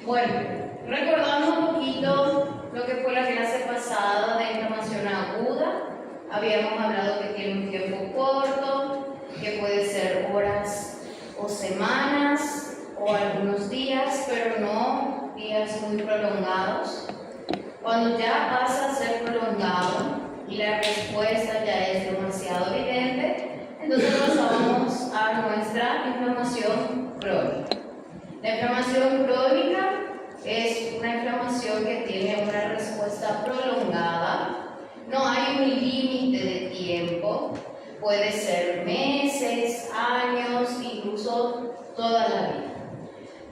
Bueno, recordando un poquito lo que fue la clase pasada de inflamación aguda, habíamos hablado que tiene un tiempo corto, que puede ser horas o semanas o algunos días, pero no días muy prolongados. Cuando ya pasa a ser prolongado y la respuesta ya es demasiado evidente, entonces pasamos a nuestra inflamación crónica. La inflamación crónica es una inflamación que tiene una respuesta prolongada. No hay un límite de tiempo, puede ser meses, años, incluso toda la vida.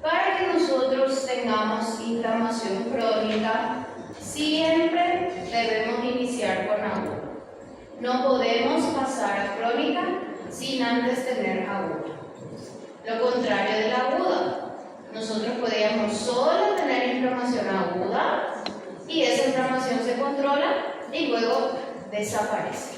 Para que nosotros tengamos inflamación crónica, siempre debemos iniciar con aguda. No podemos pasar a crónica sin antes tener aguda. Lo contrario de la aguda. Nosotros podríamos solo tener inflamación aguda y esa inflamación se controla y luego desaparece.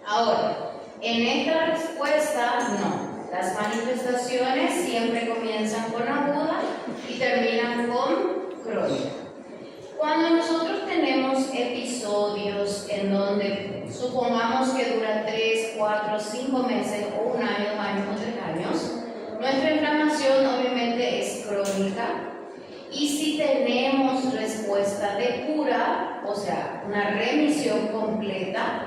Ahora, en esta respuesta, no. Las manifestaciones siempre comienzan con aguda y terminan con crónica. Cuando nosotros tenemos episodios en donde supongamos que dura 3, 4, 5 meses o un año, 2 años o 3 años, nuestra inflamación obviamente es crónica y si tenemos respuesta de cura, o sea, una remisión completa,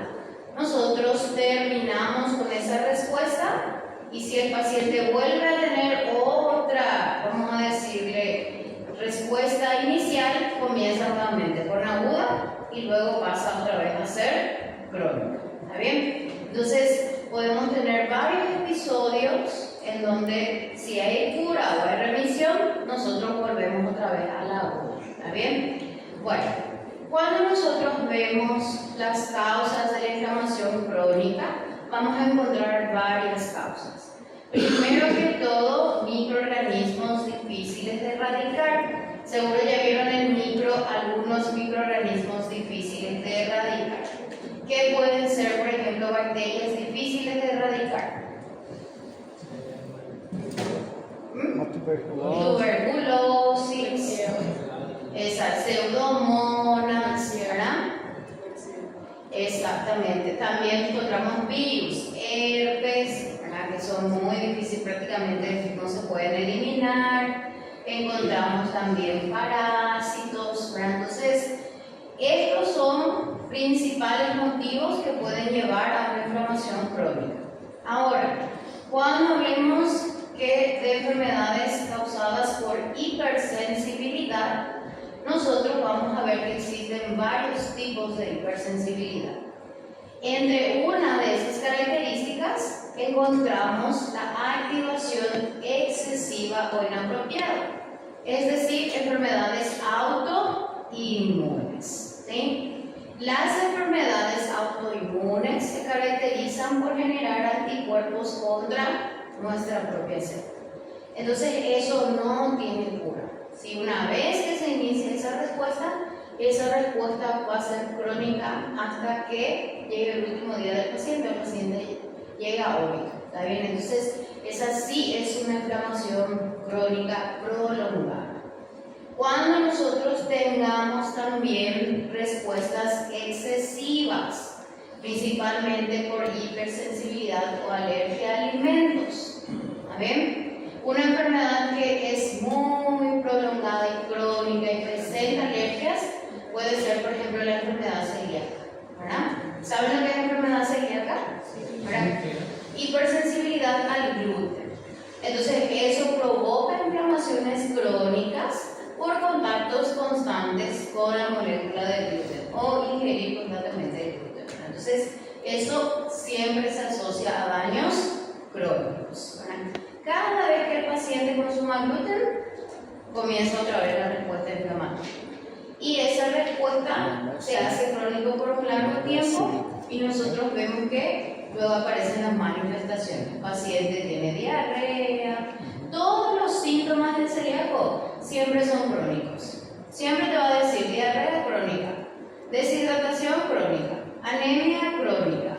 nosotros terminamos con esa respuesta y si el paciente vuelve a tener otra, vamos a decirle, respuesta inicial, comienza nuevamente con aguda y luego pasa otra vez a ser crónica. ¿Está bien? Entonces, podemos tener varios episodios en donde si hay cura o hay remisión, nosotros volvemos otra vez a la aguda. ¿Está bien? Bueno, cuando nosotros vemos las causas de la inflamación crónica, vamos a encontrar varias causas. Primero que todo, microorganismos difíciles de erradicar. Seguro ya vieron en algunos microorganismos difíciles de erradicar. ¿Qué pueden ser, por ejemplo, bacterias difíciles de erradicar? Tuberculosis, esas pseudomonas, ¿verdad? Exactamente. También encontramos virus, herpes, ¿verdad? Que son muy difíciles, prácticamente no se pueden eliminar. Encontramos también parásitos, ¿verdad? Entonces, estos son principales motivos que pueden llevar a una inflamación crónica. Ahora, cuando hablemos de enfermedades causadas por hipersensibilidad, nosotros vamos a ver que existen varios tipos de hipersensibilidad. Entre una de esas características encontramos la activación excesiva o inapropiada, es decir, enfermedades autoinmunes. ¿Sí? Las enfermedades autoinmunes se caracterizan por generar anticuerpos contra nuestra propia célula. Entonces, eso no tiene cura. Si una vez que se inicia esa respuesta va a ser crónica hasta que llegue el último día del paciente, el paciente llega a óbito. ¿Está bien? Entonces, esa sí es una inflamación crónica prolongada. Cuando nosotros tengamos también respuestas excesivas, principalmente por hipersensibilidad o alergia a alimentos, ¿está bien? Una enfermedad que es muy prolongada y crónica y presenta alergias puede ser, por ejemplo, la enfermedad celíaca, ¿verdad? ¿Saben lo que es enfermedad celíaca? ¿Verdad? Hipersensibilidad al gluten. Entonces, eso provoca inflamaciones crónicas por contactos constantes con la molécula de gluten o ingerir constantemente el gluten. Entonces, eso siempre se asocia a daños crónicos, ¿verdad? Cada vez que el paciente consuma gluten, comienza otra vez la respuesta inflamatoria. Y esa respuesta se hace crónico por un largo tiempo y nosotros vemos que luego aparecen las manifestaciones. El paciente tiene diarrea, todos los síntomas del celíaco siempre son crónicos. Siempre te va a decir diarrea crónica, deshidratación crónica, anemia crónica,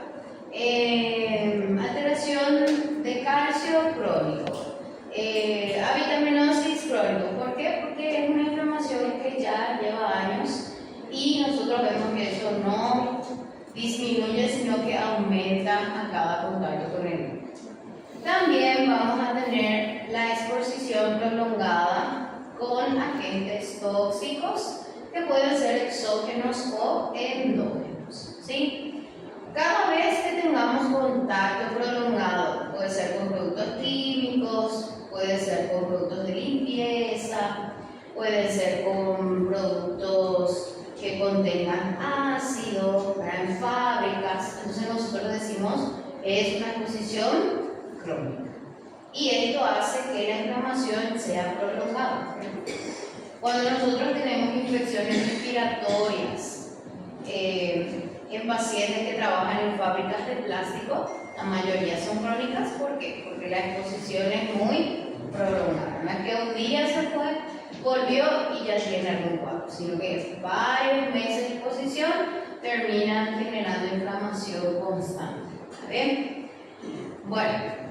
alteración de calcio crónico, avitaminosis crónico. ¿Por qué? Porque es una nosotros vemos que eso no disminuye, sino que aumenta a cada contacto con el niño. También vamos a tener la exposición prolongada con agentes tóxicos que pueden ser exógenos o endógenos, ¿sí? Cada vez que tengamos contacto prolongado, puede ser con productos químicos, puede ser con productos de limpieza, puede ser con productos que contengan ácido, en fábricas, entonces nosotros decimos es una exposición crónica. Y esto hace que la inflamación sea prolongada. Cuando nosotros tenemos infecciones respiratorias en pacientes que trabajan en fábricas de plástico, la mayoría son crónicas. ¿Por qué? Porque la exposición es muy prolongada. No es que un día se fue, volvió y ya tiene algún cuadro, sino que varios meses de exposición terminan generando inflamación constante. ¿Está bien? Bueno,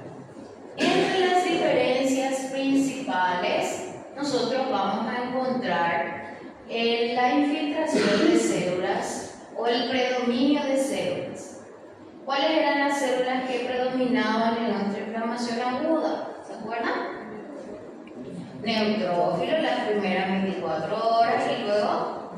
entre las diferencias principales, nosotros vamos a encontrar la infiltración de células o el predominio de células. ¿Cuáles eran las células que predominaban en nuestra inflamación aguda? ¿Se acuerdan? Neutrófilos las primeras 24 horas y luego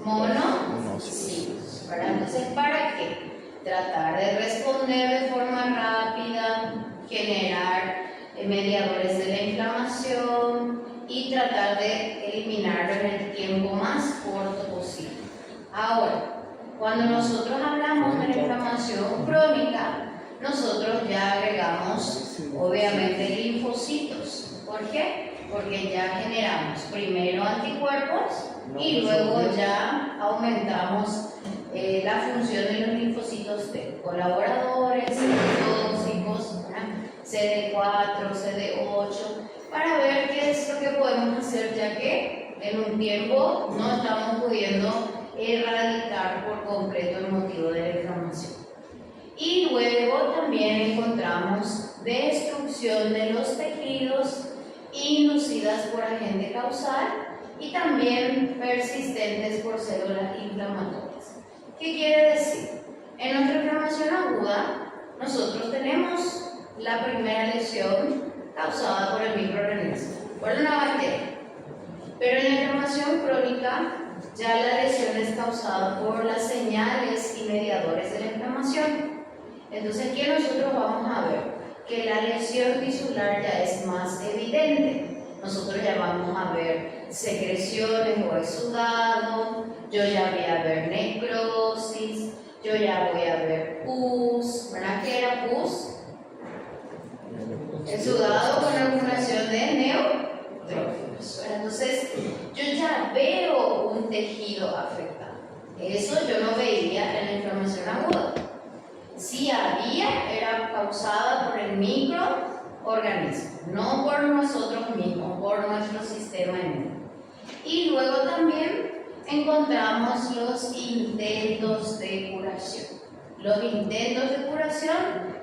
monocitos. Entonces, ¿para qué? Tratar de responder de forma rápida, generar mediadores de la inflamación y tratar de eliminarlo en el tiempo más corto posible. Ahora, cuando nosotros hablamos de la inflamación crónica, nosotros ya agregamos obviamente linfocitos. ¿Por qué? Porque ya generamos primero anticuerpos y luego ya aumentamos la función de los linfocitos T, colaboradores, tóxicos, CD4, CD8, para ver qué es lo que podemos hacer, ya que en un tiempo no estamos pudiendo erradicar por completo el motivo de la inflamación. Y luego también encontramos destrucción de los tejidos inducidas por agente causal y también persistentes por células inflamatorias. ¿Qué quiere decir? En nuestra inflamación aguda, nosotros tenemos la primera lesión causada por el microorganismo, por una bacteria. Pero en la inflamación crónica, ya la lesión es causada por las señales y mediadores de la inflamación. Entonces, ¿qué nosotros vamos a ver? Que la lesión tisular ya es más evidente. Nosotros ya vamos a ver secreciones o exudado, yo ya voy a ver necrosis, yo ya voy a ver pus. ¿Verdad que era pus? Exudado con acumulación de neutrófilos. Entonces, yo ya veo un tejido afectado. Eso yo no veía en la inflamación aguda. Si había, era causada por el microorganismo, no por nosotros mismos, por nuestro sistema inmune. Y luego también encontramos los intentos de curación. Los intentos de curación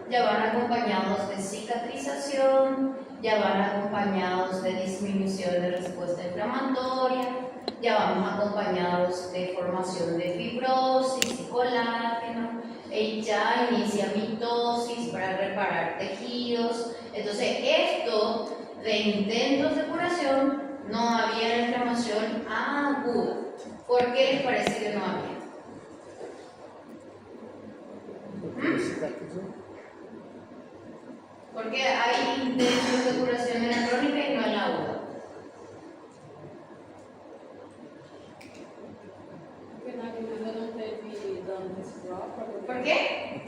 ya van acompañados de cicatrización, ya van acompañados de disminución de respuesta inflamatoria, ya vamos acompañados de formación de fibrosis y colágeno, y ya inicia mitosis para reparar tejidos. Entonces, esto de intentos de curación no había inflamación aguda. ¿Por qué les parece que no había? Porque hay intentos de curación en la crónica y no en la aguda. ¿Por qué?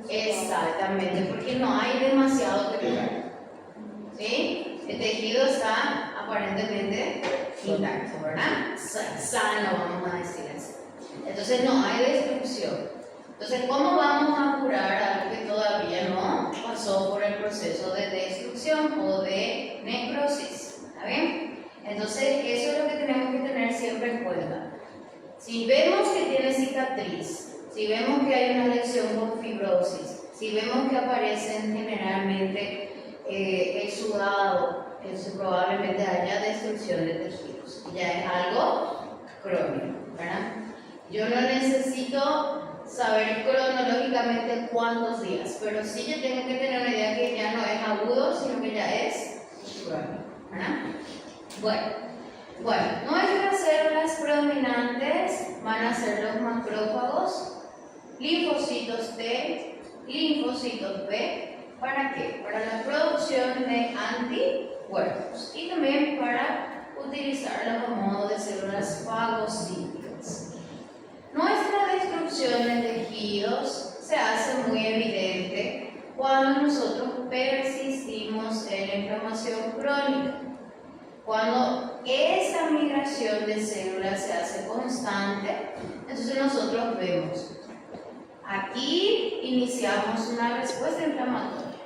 Exactamente, porque no hay demasiado que curar. ¿Sí? El tejido está aparentemente intacto, ¿verdad? Sano, vamos a decir así. Entonces no hay destrucción. Entonces, ¿cómo vamos a curar algo que todavía no pasó por el proceso de destrucción o de necrosis? ¿Está bien? Entonces, eso es lo que tenemos que tener siempre en cuenta. Si vemos que tiene cicatriz, si vemos que hay una lesión con fibrosis, si vemos que aparecen generalmente exudado, probablemente haya destrucción de tejidos. Ya es algo crónico, ¿verdad? Yo no necesito saber cronológicamente cuántos días, pero sí yo tengo que tener una idea que ya no es agudo, sino que ya es crónico, ¿verdad? Bueno, nuestras células predominantes van a ser los macrófagos, linfocitos T, linfocitos B. ¿Para qué? Para la producción de anticuerpos y también para utilizarlas a modo de células fagocíticas. Nuestra destrucción en tejidos se hace muy evidente cuando nosotros persistimos en la inflamación crónica. Cuando esa migración de células se hace constante, entonces nosotros vemos, aquí iniciamos una respuesta inflamatoria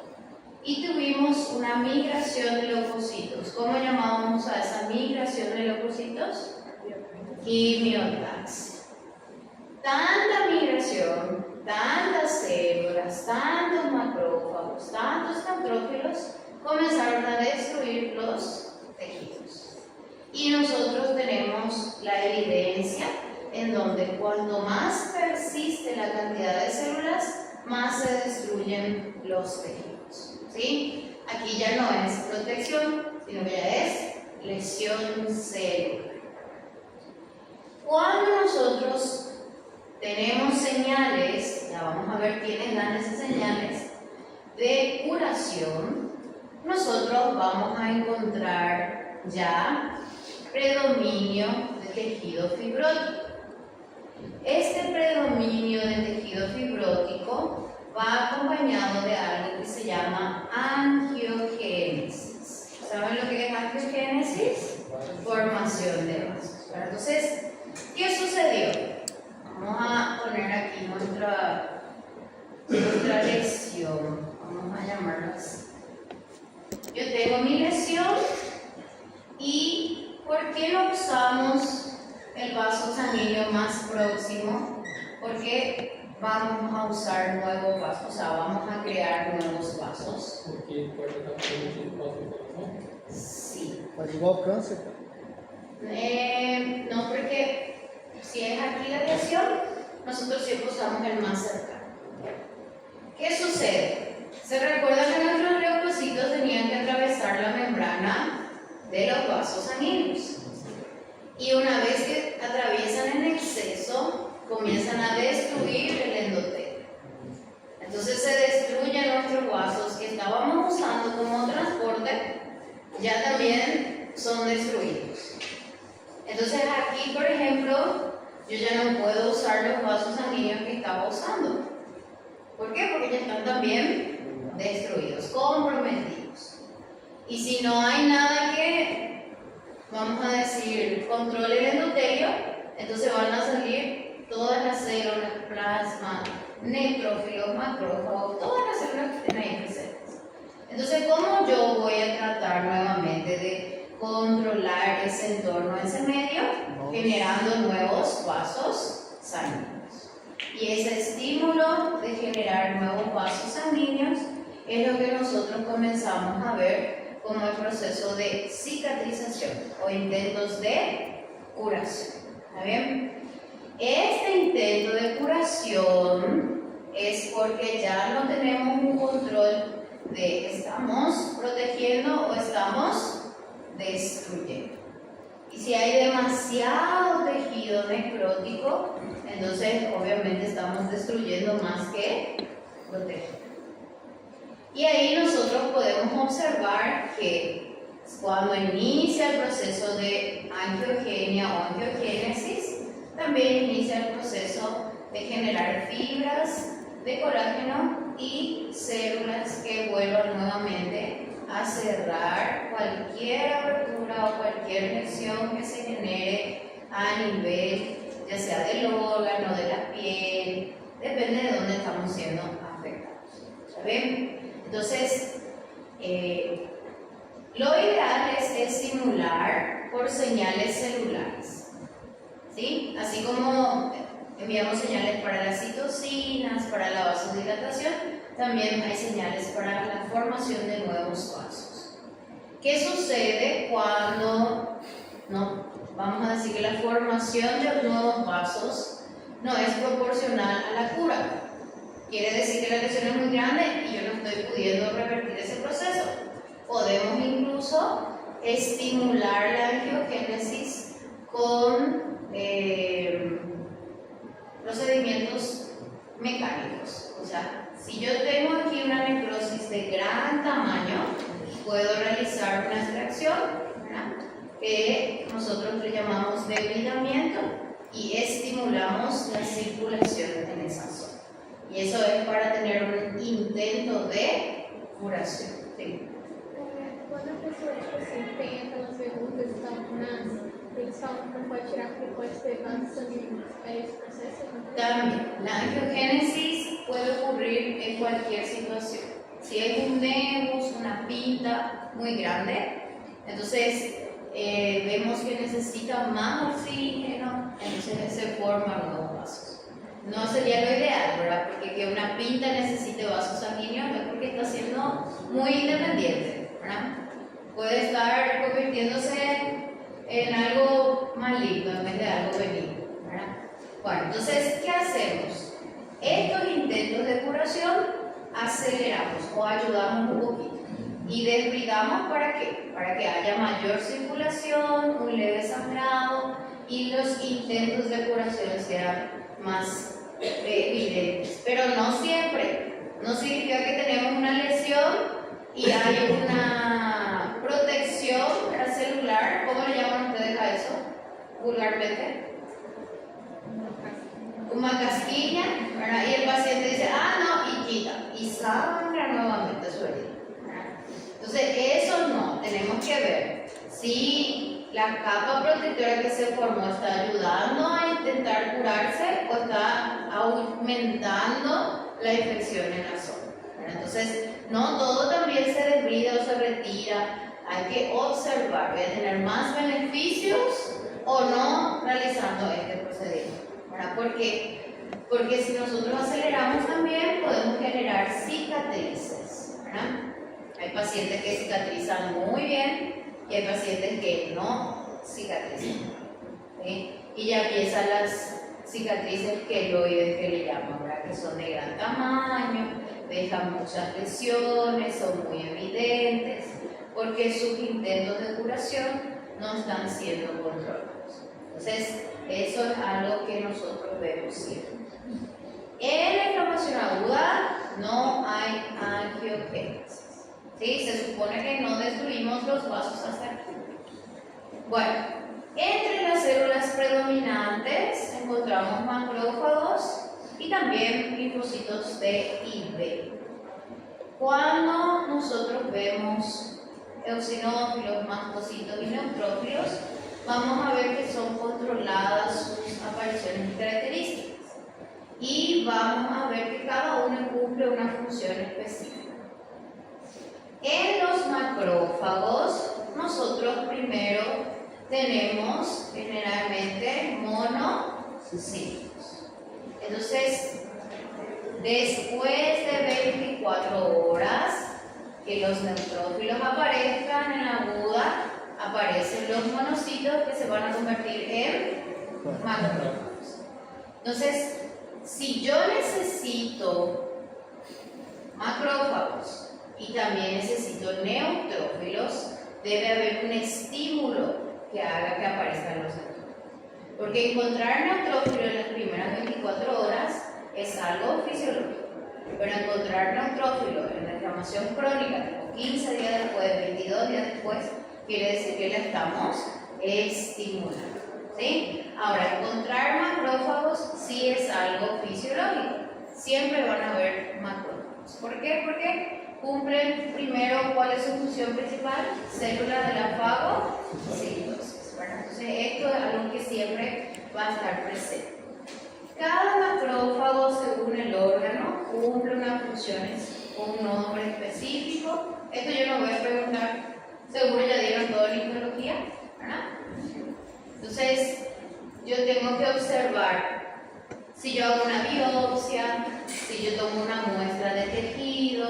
y tuvimos una migración de leucocitos. ¿Cómo llamábamos a esa migración de leucocitos? Quimiotaxia. Tanta migración, tantas células, tantos macrófagos, tantos neutrófilos comenzaron a destruir los tejidos. Y nosotros tenemos la evidencia en donde cuanto más persiste la cantidad de células, más se destruyen los tejidos. ¿Sí? Aquí ya no es protección, sino que ya es lesión celular. Cuando nosotros tenemos señales, ya vamos a ver quiénes dan esas señales de curación, nosotros vamos a encontrar ya predominio de tejido fibrótico. Este predominio de tejido fibrótico va acompañado de algo que se llama angiogénesis. ¿Saben lo que es angiogénesis? Formación de vasos. Entonces, ¿qué sucedió? Vamos a poner aquí nuestra lesión, vamos a llamarla así. Yo tengo mi lesión y ¿por qué no usamos el vaso sanguíneo más próximo? Porque vamos a usar nuevos vasos, o sea, vamos a crear nuevos vasos. Porque pode estar produzindo coração? Sí. Pode igual câncer? No, porque si es aquí la lesión, nosotros siempre usamos el más cercano. ¿Qué sucede? Se recuerda que nuestros leucocitos tenían que atravesar la membrana de los vasos sanguíneos. Y una vez que atraviesan en exceso, comienzan a destruir el endotelio. Entonces se destruyen nuestros vasos que estábamos usando como transporte, ya también son destruidos. Entonces aquí, por ejemplo, yo ya no puedo usar los vasos sanguíneos que estaba usando. ¿Por qué? Porque ya están también destruidos, comprometidos. Y si no hay nada que, vamos a decir, controle el endotelio, entonces van a salir todas las células, plasma, neutrófilos, macrófagos, todas las células que estén ahí presentes. Entonces, ¿cómo yo voy a tratar nuevamente de controlar ese entorno, ese medio, generando nuevos vasos sanguíneos? Y ese estímulo de generar nuevos vasos sanguíneos es lo que nosotros comenzamos a ver como el proceso de cicatrización o intentos de curación. ¿Está bien? Este intento de curación es porque ya no tenemos un control de estamos protegiendo o estamos destruyendo. Y si hay demasiado tejido necrótico, entonces obviamente estamos destruyendo más que protegiendo. Y ahí nosotros podemos observar que cuando inicia el proceso de angiogenia o angiogénesis, también inicia el proceso de generar fibras de colágeno y células que vuelvan nuevamente a cerrar cualquier abertura o cualquier lesión que se genere a nivel ya sea del órgano, de la piel, depende de dónde estamos siendo afectados. ¿Está bien? Entonces, lo ideal es estimular por señales celulares, ¿sí? Así como enviamos señales para las citocinas, para la vasodilatación, también hay señales para la formación de nuevos vasos. ¿Qué sucede cuando, no, vamos a decir que la formación de nuevos vasos no es proporcional a la cura. Quiere decir que la lesión es muy grande y yo no estoy pudiendo revertir ese proceso. Podemos incluso estimular la angiogénesis con procedimientos mecánicos. O sea, si yo tengo aquí una necrosis de gran tamaño, puedo realizar una extracción, ¿verdad?, que nosotros le llamamos debridamiento y estimulamos la circulación en esa zona. Y eso es para tener un intento de curación. ¿Sí? Quando a pessoa tem aquelas verrugas e tal, eles falam que não pode tirar porque pode ter vasos sanguíneos. É esse processo? También, la angiogénesis puede ocurrir en cualquier situación. Si hay un nevus, una pinta muy grande, entonces vemos que necesita más oxígeno, entonces se forman los vasos. No sería lo ideal, ¿verdad? Porque que una pinta necesite vasos sanguíneos es porque está siendo muy independiente, ¿verdad? Puede estar convirtiéndose en algo maligno en vez de algo benigno, ¿verdad? Bueno, entonces, ¿qué hacemos? Estos intentos de curación aceleramos o ayudamos un poquito y desbridamos. ¿Para qué? Para que haya mayor circulación, un leve sangrado y los intentos de curación sean más evidentes. Pero no siempre. No significa que tenemos una lesión y hay una protección celular. ¿Cómo le llaman ustedes a eso vulgarmente? Una casquilla, ¿verdad? Y el paciente dice, no, y quita, y sangra nuevamente su herida, ¿verdad? Entonces, eso no, tenemos que ver si la capa protectora que se formó está ayudando a intentar curarse o está aumentando la infección en la zona, ¿verdad? Entonces, no todo también se desbrida o se retira, hay que observar, ¿voy a tener más beneficios o no realizando este procedimiento? ¿Verdad? Porque si nosotros aceleramos también podemos generar cicatrices, ¿verdad? Hay pacientes que cicatrizan muy bien y hay pacientes que no cicatrizan, ¿sí? Y ya empiezan las cicatrices queloides que le llaman, ¿verdad? Que son de gran tamaño, dejan muchas lesiones, son muy evidentes, porque sus intentos de curación no están siendo controlados. Entonces, eso es algo que nosotros vemos siempre. En la inflamación aguda no hay angiogénesis, ¿sí? Se supone que no destruimos los vasos hasta aquí. Bueno, entre las células predominantes encontramos macrófagos y también linfocitos T y B. Cuando nosotros vemos eosinófilos, mastocitos y neutrófilos, vamos a ver que son controladas sus apariciones y características. Y vamos a ver que cada uno cumple una función específica. En los macrófagos, nosotros primero tenemos generalmente monocitos. Entonces, después de 24 horas que los neutrófilos aparezcan en la aguda, aparecen los monocitos que se van a convertir en macrófagos. Entonces, si yo necesito macrófagos y también necesito neutrófilos, debe haber un estímulo que haga que aparezcan los neutrófilos. Porque encontrar neutrófilos en las primeras 24 horas es algo fisiológico. Pero encontrar neutrófilos en la inflamación crónica, tipo 15 días después, 22 días después, quiere decir que la estamos estimulando, ¿sí? Ahora, encontrar macrófagos sí es algo fisiológico. Siempre van a haber macrófagos. ¿Por qué? Porque cumplen primero, ¿cuál es su función principal? Célula de la fagocitosis, ¿verdad? Entonces, esto es algo que siempre va a estar presente. Cada macrófago, según el órgano, cumple unas funciones con un nombre específico. Esto yo no voy a preguntar, seguro ya dieron todo en histología, ¿verdad? Entonces, yo tengo que observar si yo hago una biopsia, si yo tomo una muestra de tejido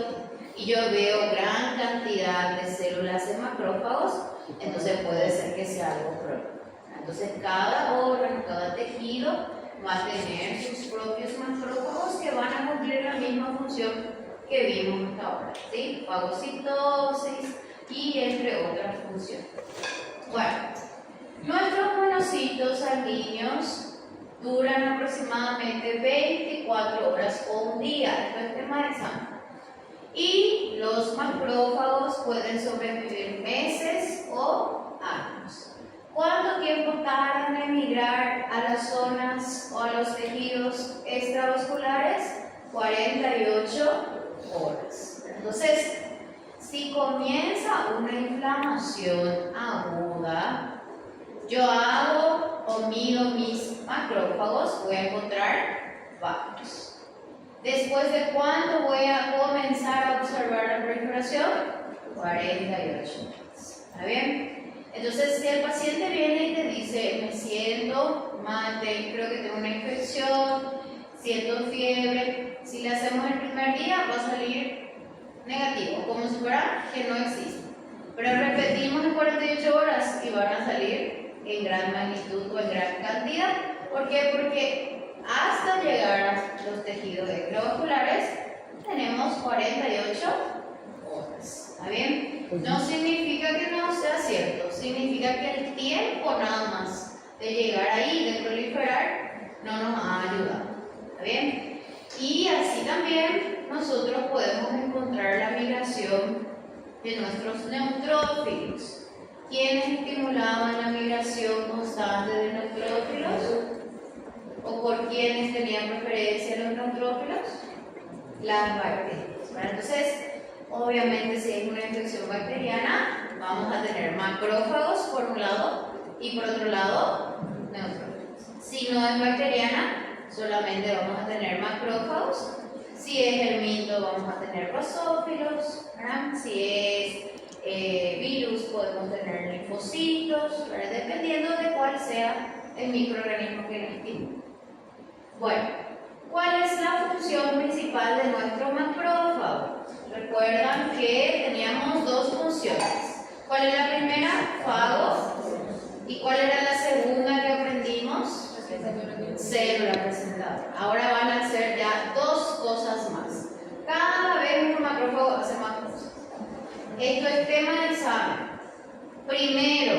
y yo veo gran cantidad de células de macrófagos, entonces puede ser que sea algo crónico. Entonces, cada órgano, cada tejido va a tener sus propios macrófagos que van a cumplir la misma función que vimos hasta ahora, ¿sí? Fagocitosis y entre otras funciones. Bueno, nuestros monocitos sanguíneos duran aproximadamente 24 horas o un día, esto es tema de examen. Y los macrófagos pueden sobrevivir meses o años. ¿Cuánto tiempo tardan en migrar a las zonas o a los tejidos extravasculares? 48 horas. Entonces, si comienza una inflamación aguda, yo hago o mido mis macrófagos, voy a encontrar varios. ¿Después de cuánto voy a comenzar a observar la proliferación? 48 horas. ¿Está bien? Entonces, si el paciente viene y te dice, me siento mal, creo que tengo una infección, siento fiebre, si le hacemos el primer día va a salir negativo, como si fuera que no existe. Pero repetimos en 48 horas y van a salir en gran magnitud o en gran cantidad. ¿Por qué? Porque hasta llegar a los tejidos extravasculares tenemos 48 horas. ¿Está bien? No significa que no sea cierto, significa que el tiempo nada más de llegar ahí, de proliferar, no nos ha ayudado. ¿Está bien? Y así también nosotros podemos encontrar la migración de nuestros neutrófilos. ¿Quiénes estimulaban la migración constante de neutrófilos? ¿O por quiénes tenían preferencia los neutrófilos? Las bacterias. ¿Vale? Entonces, obviamente, si es una infección bacteriana, vamos a tener macrófagos por un lado y por otro lado neutrófilos. Si no es bacteriana, solamente vamos a tener macrófagos. Si es germito, vamos a tener basófilos. ¿Verdad? Si es virus, podemos tener linfocitos, ¿verdad? Dependiendo de cuál sea el microorganismo que nos estimula. Bueno, ¿cuál es la función principal de nuestro macrófago? Recuerdan que teníamos dos funciones. ¿Cuál es la primera? Fago. ¿Y cuál era la segunda que aprendimos? Célula presentadora. Ahora van a hacer ya dos cosas más. Cada vez un macrófago hace más cosas. Esto es tema de examen. Primero,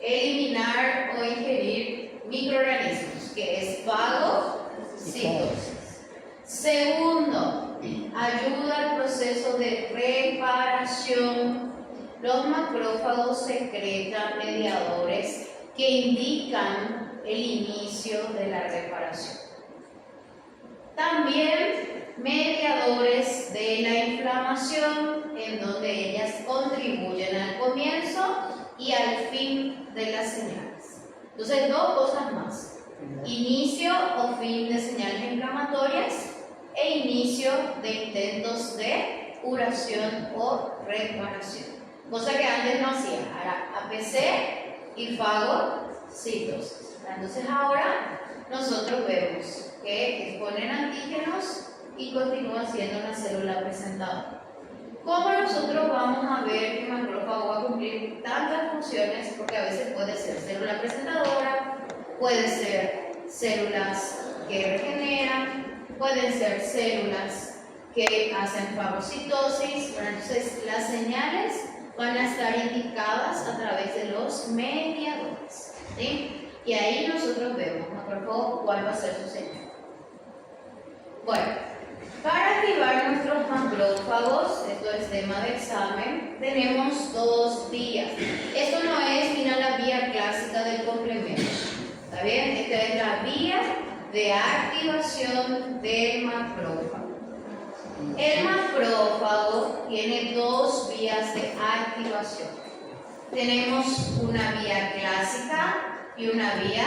eliminar o ingerir microorganismos, que es fagocitosis. Segundo, ayuda al proceso de reparación. Los macrófagos secretan mediadores que indican el inicio de la reparación. También mediadores de la inflamación, en donde ellas contribuyen al comienzo y al fin de las señales. Entonces, dos cosas más: inicio o fin de señales inflamatorias e inicio de intentos de curación o reparación, cosa que antes no hacía. Ahora APC y fagocitosis. Entonces ahora nosotros vemos que exponen antígenos y continúa siendo una célula presentadora. ¿Cómo nosotros vamos a ver que el macrófago va a cumplir tantas funciones? Porque a veces puede ser célula presentadora, puede ser células que regeneran, pueden ser células que hacen fagocitosis. Entonces, las señales van a estar indicadas a través de los mediadores, ¿sí? Y ahí nosotros vemos, macrófago, cuál va a ser su señal. Bueno, para activar nuestros macrófagos, esto es tema de examen, tenemos 2 vías. Esto no es la vía clásica del complemento, ¿está bien? Esta es la vía de activación del macrófago. El macrófago tiene 2 vías de activación. Tenemos una vía clásica y una vía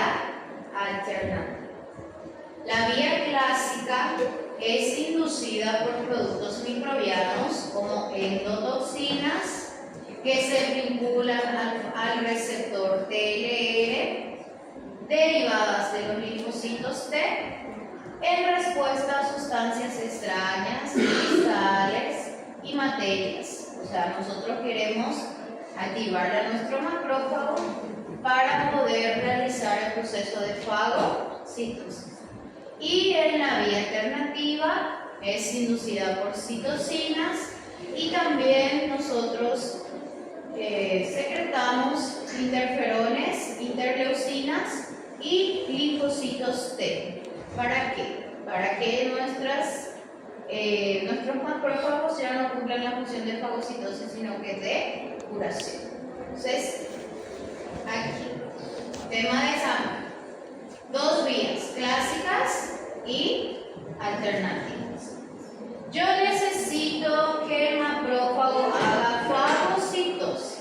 alternativa. La vía clásica es inducida por productos microbianos como endotoxinas que se vinculan al receptor TLR, derivadas de los linfocitos T, en respuesta a sustancias extrañas, cristales y materias. O sea, nosotros queremos activar a nuestro macrófago para poder realizar el proceso de fagocitosis. fagocitosis. Y en la vía alternativa es inducida por citocinas y también nosotros secretamos interferones, interleucinas y linfocitos T. ¿Para qué? Para que nuestros macrófagos ya no cumplan la función de fagocitosis, sino que de curación. Entonces, aquí, tema de examen. Dos vías, clásicas y alternativas. Yo necesito que el macrófago haga fagocitosis.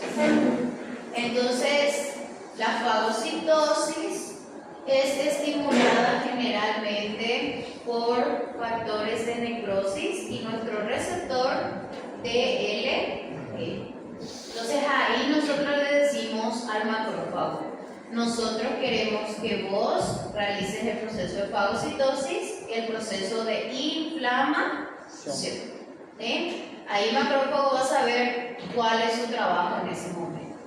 Entonces, la fagocitosis es estimulada generalmente por factores de necrosis y nuestro receptor DLE. Entonces ahí nosotros le decimos al macrófago: nosotros queremos que vos realices el proceso de fagocitosis y el proceso de inflamación. ¿Sí? Ahí el macrófago va a saber cuál es su trabajo en ese momento.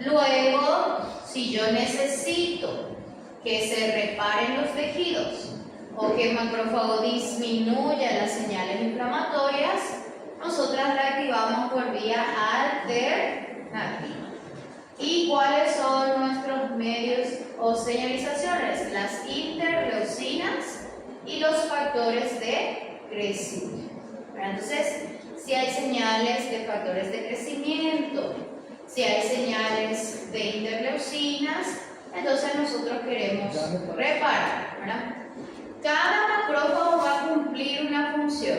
Luego, si yo necesito que se reparen los tejidos o que el macrófago disminuya las señales inflamatorias, nosotras la activamos por vía alternativa. ¿Y cuáles son nuestros medios o señalizaciones? Las interleucinas y los factores de crecimiento. Entonces, si hay señales de factores de crecimiento, si hay señales de interleucinas, entonces nosotros queremos reparar, ¿verdad? Cada macrófago va a cumplir una función.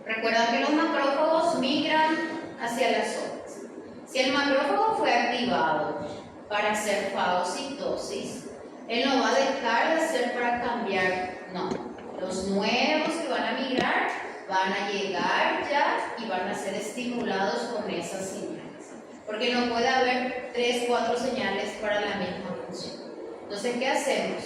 Recuerda que los macrófagos migran hacia las zonas. Si el macrófago fue activado para hacer fagocitosis, él no va a dejar de ser para cambiar, no. Los nuevos que van a migrar van a llegar ya y van a ser estimulados con esas señales. Porque no puede haber 3, 4 señales para la misma función. Entonces, ¿qué hacemos?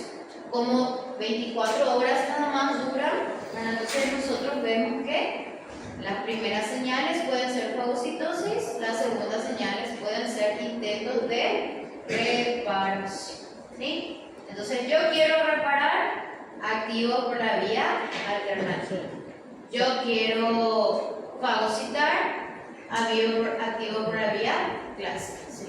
Como 24 horas nada más duran, entonces nosotros vemos que las primeras señales pueden ser fagocitosis, las segundas señales pueden ser intentos de reparación. ¿Sí? Entonces, yo quiero reparar, activo por la vía alternativa. Yo quiero fagocitar, activo por la vía clásica. ¿Sí?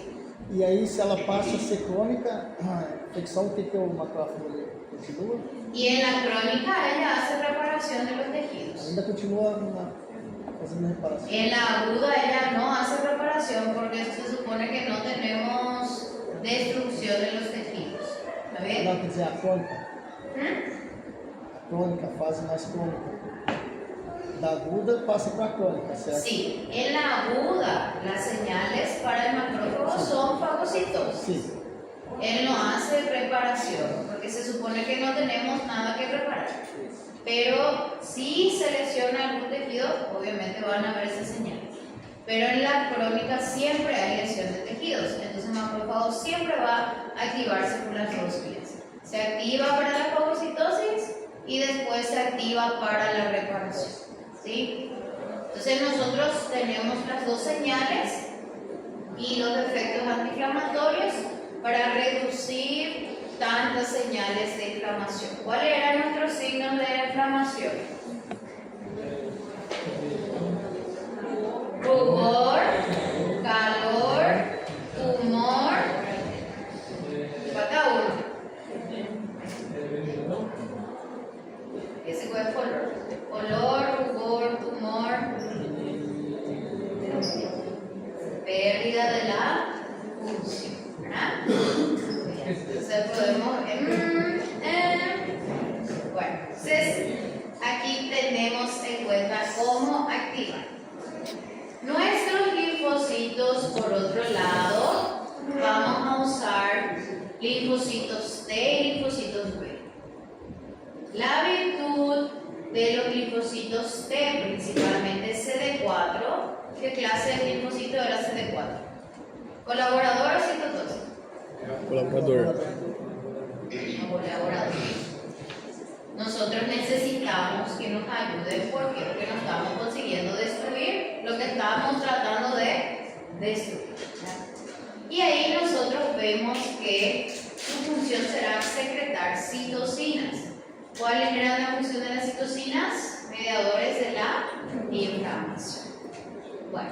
E aí, se ela passa a ser crônica, a infecção, o que o macrófago continua? Y en la crónica ella hace reparación de los tejidos. Ainda continua fazendo reparação. En la aguda ella no hace reparación porque se supone que no tenemos destrucción de los tejidos. ¿Está bien? Não, quer dizer, a crônica. A crônica, a fase mais crônica. Da aguda passa para a crônica, certo? Sí, en la aguda las señales para el macrófago son fagocitosis. Sí. Él no hace reparación porque se supone que no tenemos nada que reparar. Pero si se lesiona algún tejido, obviamente van a haber esas señales. Pero en la crónica siempre hay lesión de tejidos, entonces el macrófago siempre va a activarse por las dos vías. Se activa para la fagocitosis y después se activa para la reparación. ¿Sí? Entonces nosotros tenemos las dos señales y los efectos antiinflamatorios para reducir tantas señales de inflamación. ¿Cuáles eran nuestros signos de inflamación? Rubor, calor, tumor. Falta uno. Ese fue el color. Color, rubor, tumor. Pérdida de la función. ¿Verdad? Entonces podemos. Bueno, entonces aquí tenemos en cuenta cómo activar. Nuestros linfocitos, por otro lado, vamos a usar linfocitos T y linfocitos B. La virtud de los linfocitos T, principalmente CD4, ¿qué clase de linfocito era CD4? ¿Colaborador o citotóxico? Colaborador. Colaborador. Nosotros necesitamos que nos ayuden porque no estamos consiguiendo destruir lo que estábamos tratando de destruir. ¿Ya? Y ahí nosotros vemos que su función función será secretar citocinas. ¿Cuál era la función de las citocinas? Mediadores de la inflamación. Bueno,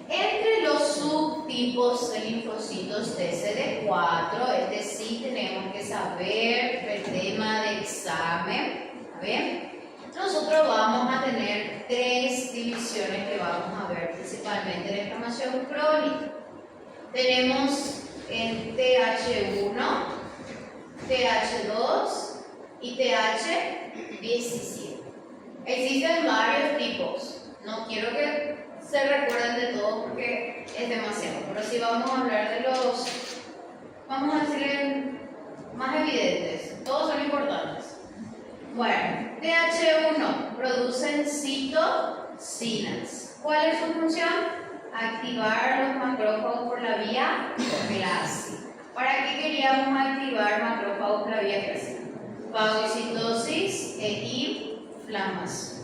entre los subtipos de linfocitos TCD4, este sí tenemos que saber el tema de examen. ¿Está bien? Nosotros vamos a tener 3 divisiones que vamos a ver principalmente en la inflamación crónica. Tenemos el TH1, TH2 y TH17. Existen varios tipos. No quiero que se recuerden de todos porque es demasiado, pero sí vamos a hablar de los, vamos a decirle, más evidentes. Todos son importantes. Bueno, TH1 producen citocinas. ¿Cuál es su función? Activar los macrófagos por la vía clásica. ¿Para qué queríamos activar macrófagos por la vía clásica? Fagocitosis e inflamación.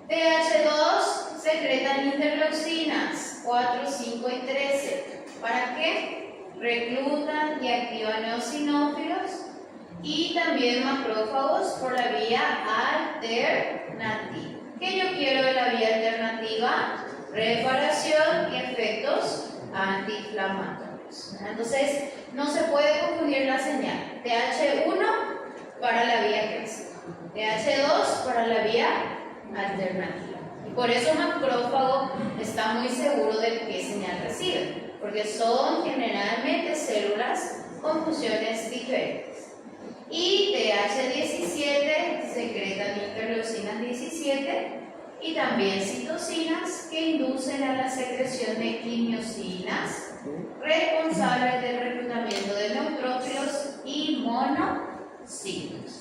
TH2 secretan interleucinas 4, 5 y 13. ¿Para qué? Reclutan y activan eosinófilos y también macrófagos por la vía alternativa. ¿Qué yo quiero de la vía alternativa? Reparación y efectos antiinflamatorios. Entonces, no se puede confundir la señal. TH1 para la vía clásica, TH2 para la vía alternativa. Y por eso un macrófago está muy seguro de qué señal recibe, porque son generalmente células con funciones diferentes. Y TH17 secretan interleucinas 17 y también citocinas que inducen a la secreción de quimiosinas responsables del reclutamiento de neutrófilos y monocitos.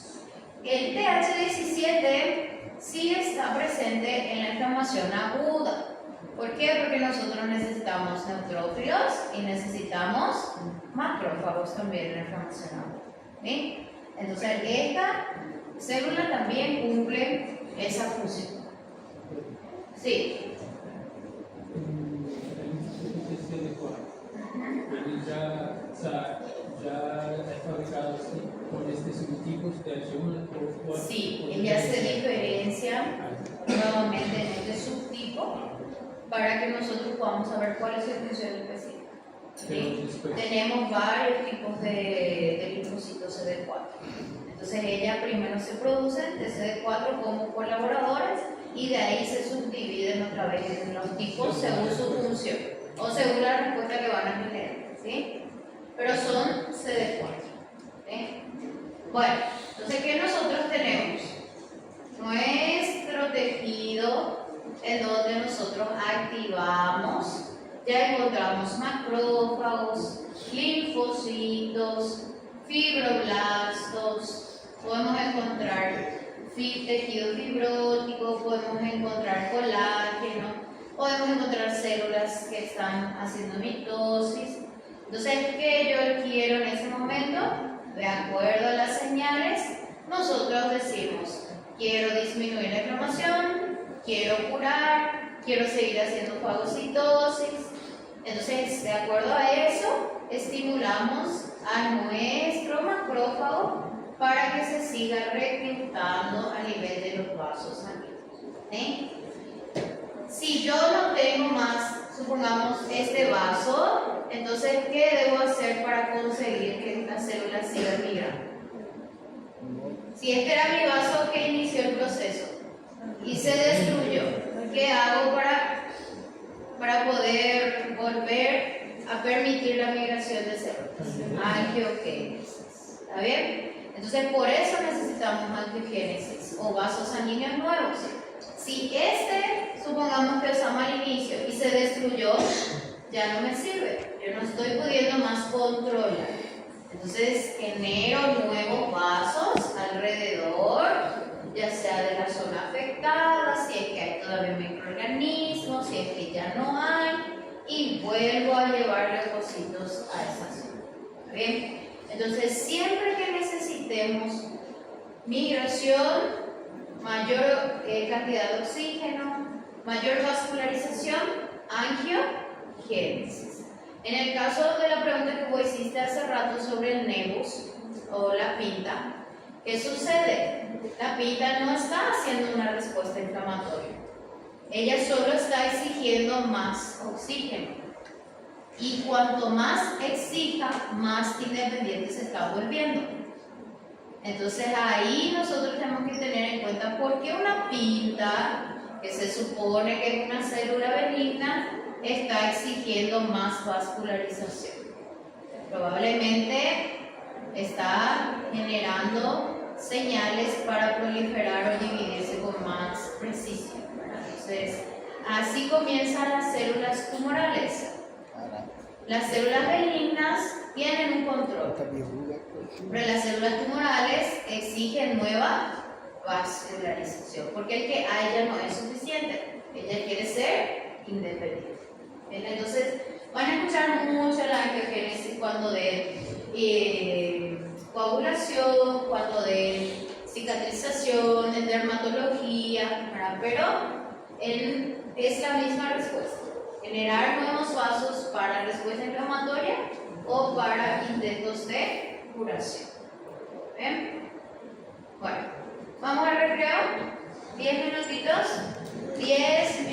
El TH17 sí está presente en la inflamación aguda. ¿Por qué? Porque nosotros necesitamos neutrófilos y necesitamos macrófagos también en la inflamación aguda. ¿Sí? Entonces, esta célula también cumple esa función. Sí. Ele já é fabricado assim, con estos subtipos TH1 Sí, ella se diferencia nuevamente en este subtipo para que nosotros podamos saber cuál es su función específica. ¿Sí? Tenemos varios tipos de linfocitos CD4. Entonces ella primero se produce de CD4 como colaboradores y de ahí se subdividen otra vez en los tipos según su función o según la respuesta que van a generar. ¿Sí? Pero son CD4. ¿Sí? Bueno, entonces ¿qué nosotros tenemos? Nuestro tejido en donde nosotros activamos. Ya encontramos macrófagos, linfocitos, fibroblastos, podemos encontrar tejido fibrótico, podemos encontrar colágeno, podemos encontrar células que están haciendo mitosis. Entonces, ¿qué yo quiero en ese momento? De acuerdo a las señales, nosotros decimos, quiero disminuir la inflamación, quiero curar, quiero seguir haciendo fagocitosis. Entonces, de acuerdo a eso, estimulamos a nuestro macrófago para que se siga reclutando a nivel de los vasos sanguíneos. ¿Sí? Si yo no tengo más, supongamos, este vaso, entonces, ¿qué debo hacer para conseguir que estas células sigan migrando? Si este era mi vaso que inició el proceso y se destruyó, ¿qué hago para poder volver a permitir la migración de células? Angiogénesis. ¿Está bien? Entonces, por eso necesitamos angiogénesis o vasos sanguíneos nuevos. Si este, supongamos que usamos al inicio y se destruyó, ya no me sirve. Yo no estoy pudiendo más controlar. Entonces, genero nuevos vasos alrededor, ya sea de la zona afectada, si es que hay todavía microorganismos, si es que ya no hay, y vuelvo a llevar leucocitos a esa zona. ¿Bien? Entonces, siempre que necesitemos migración, mayor cantidad de oxígeno, mayor vascularización, angiogénesis. En el caso de la pregunta que vos hiciste hace rato sobre el nebus o la pinta, ¿qué sucede? La pinta no está haciendo una respuesta inflamatoria. Ella solo está exigiendo más oxígeno. Y cuanto más exija, más independiente se está volviendo. Entonces ahí nosotros tenemos que tener en cuenta por qué una pinta, que se supone que es una célula benigna, está exigiendo más vascularización. Probablemente está generando señales para proliferar o dividirse con más precisión. Entonces, así comienzan las células tumorales. Las células benignas tienen un control, pero las células tumorales exigen nueva vascularización, porque el que hay ya no es suficiente, ella quiere ser independiente. ¿Bien? Entonces, van a escuchar mucho la angiogénesis cuando de coagulación, cuando de cicatrización, de dermatología, ¿verdad? Pero es la misma respuesta. Generar nuevos vasos para respuesta inflamatoria o para intentos de curación. ¿Bien? Bueno, vamos al recreo. 10 minutitos. 10